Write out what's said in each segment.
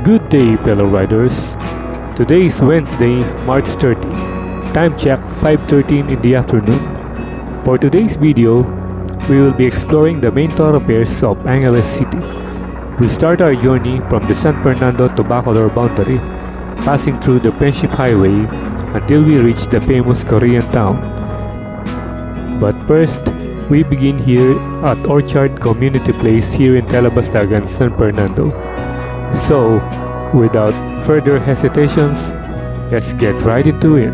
Good day, fellow riders. Today is Wednesday, March 30. Time check 5:13 in the afternoon. For today's video, we will be exploring the main thoroughfares of Angeles City. We start our journey from the San Fernando-Bacolor boundary, passing through the Friendship Highway until we reach the famous Korean town. But first, we begin here at Orchard Community Place here in Calabastagan, San Fernando. So, without further hesitations, let's get right into it.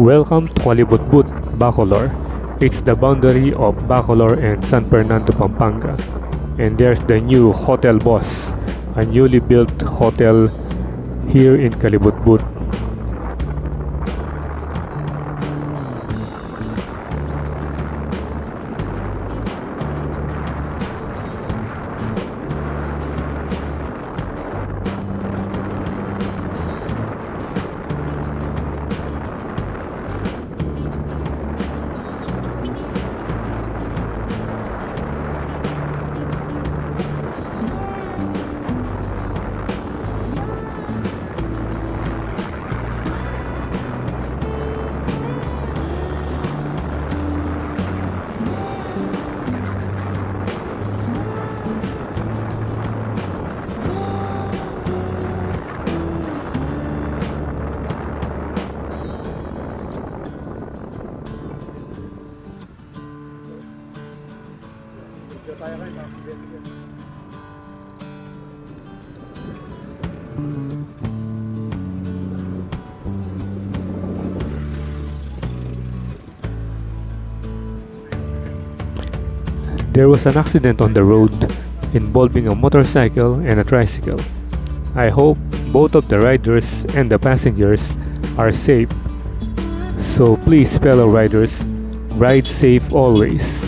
Welcome to Kalibutbut, Bacolor. It's the boundary of Bacolor and San Fernando, Pampanga. And there's the new Hotel Boss, a newly built hotel here in Kalibutbut. There was an accident on the road involving a motorcycle and a tricycle. I hope both of the riders and the passengers are safe. So please, fellow riders, ride safe always.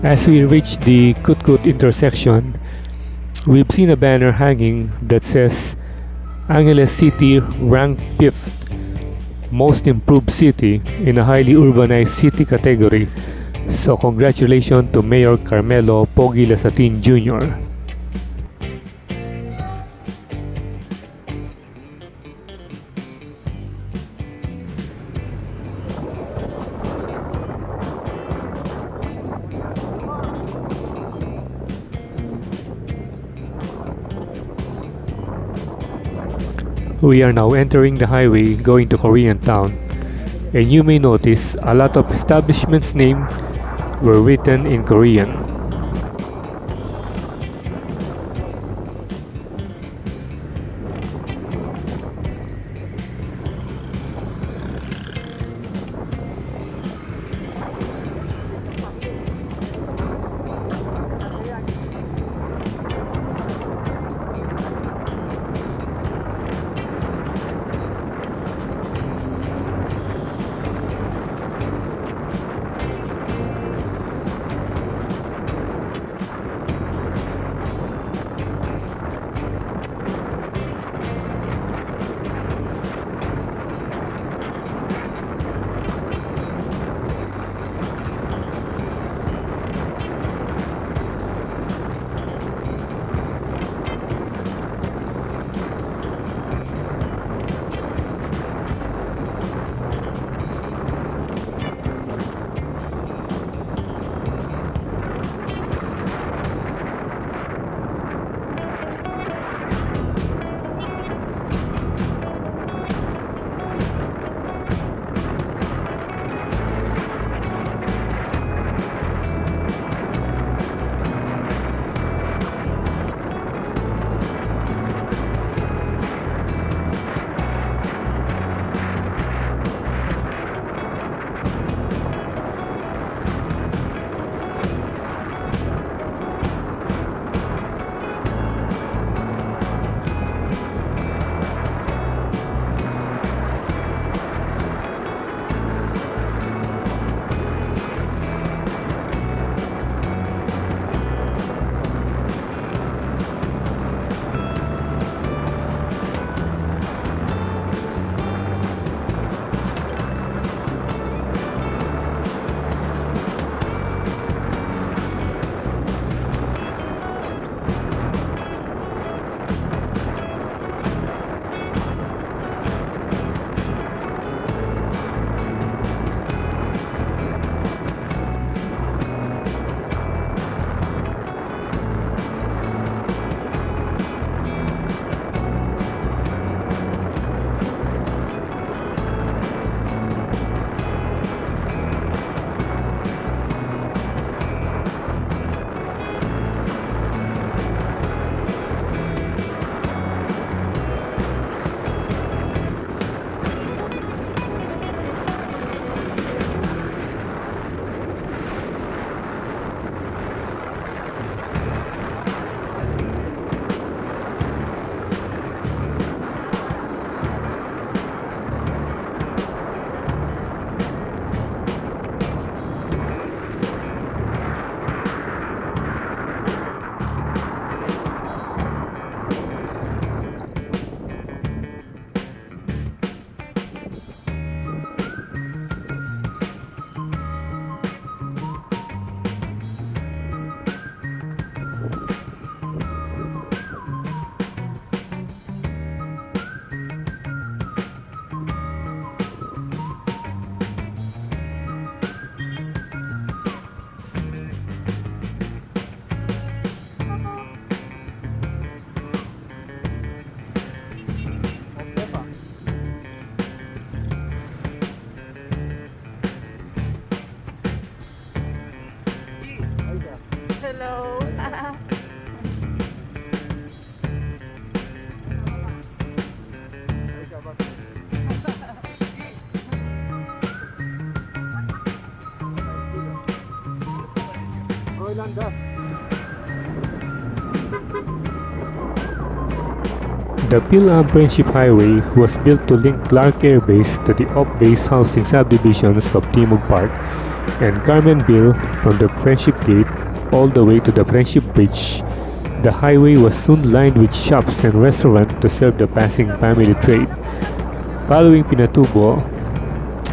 As we reach the Kutkut intersection, we've seen a banner hanging that says Angeles City ranked 5th most improved city in a highly urbanized city category. So congratulations to Mayor Carmelo Pogi Lasatin Jr. We are now entering the highway going to Korean Town, and you may notice a lot of establishments' names were written in Korean. Hello. The Pilam Friendship Highway was built to link Clark Air Base to the off-base housing subdivisions of Timog Park and Carmenville from the Friendship Gate all the way to the Friendship Bridge. The highway was soon lined with shops and restaurants to serve the passing family trade. Following Pinatubo,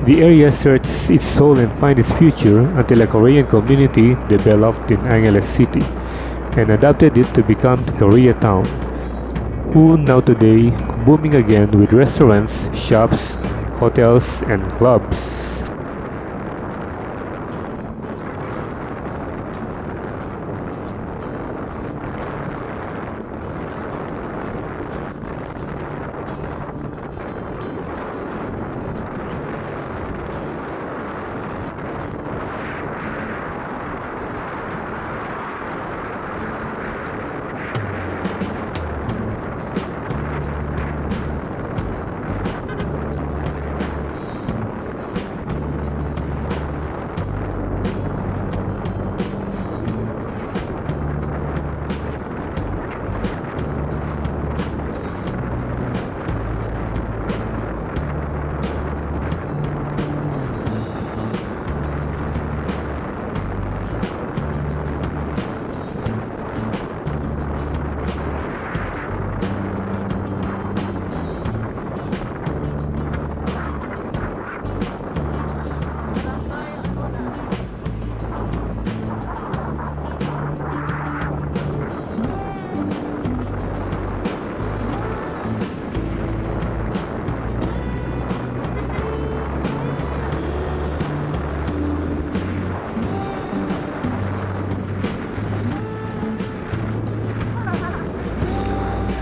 the area searched its soul and find its future until a Korean community developed in Angeles City and adapted it to become the Koreatown, who now today booming again with restaurants, shops, hotels, and clubs.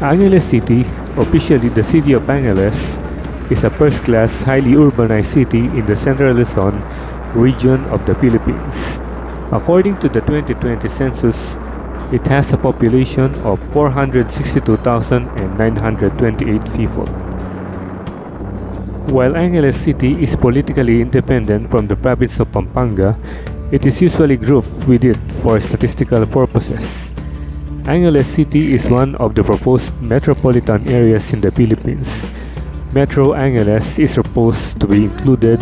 Angeles City, officially the City of Angeles, is a first-class, highly urbanized city in the Central Luzon region of the Philippines. According to the 2020 census, it has a population of 462,928 people. While Angeles City is politically independent from the province of Pampanga, it is usually grouped with it for statistical purposes. Angeles City is one of the proposed metropolitan areas in the Philippines. Metro Angeles is proposed to be included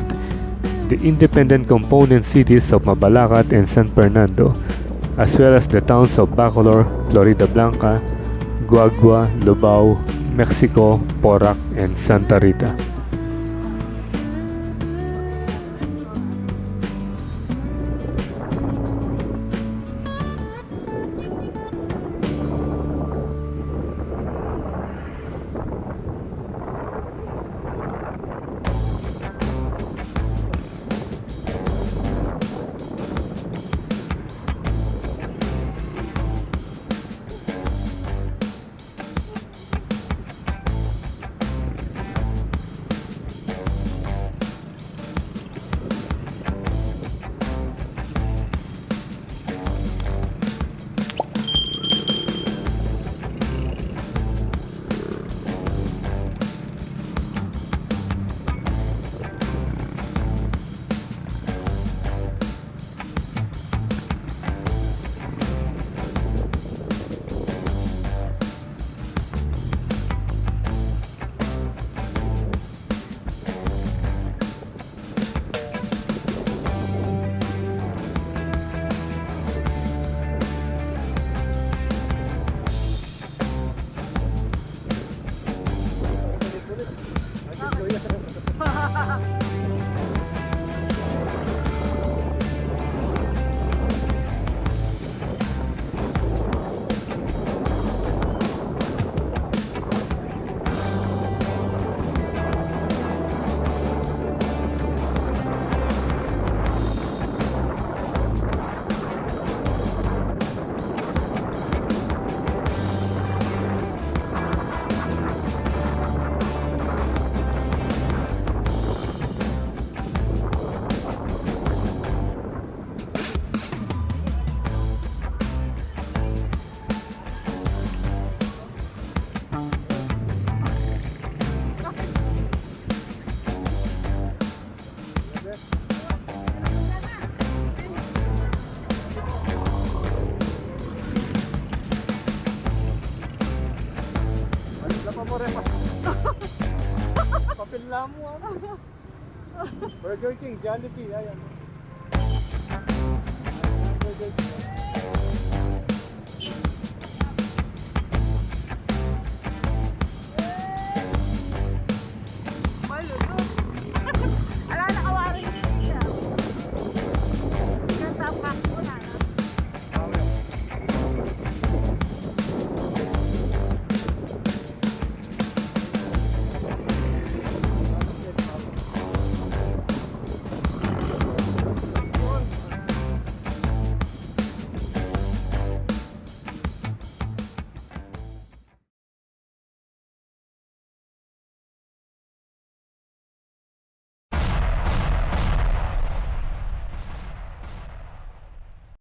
the independent component cities of Mabalacat and San Fernando, as well as the towns of Bacolor, Florida Blanca, Guagua, Lubao, Mexico, Porac, and Santa Rita. Papel na mo ano. Burger King, Jollibee, ayan.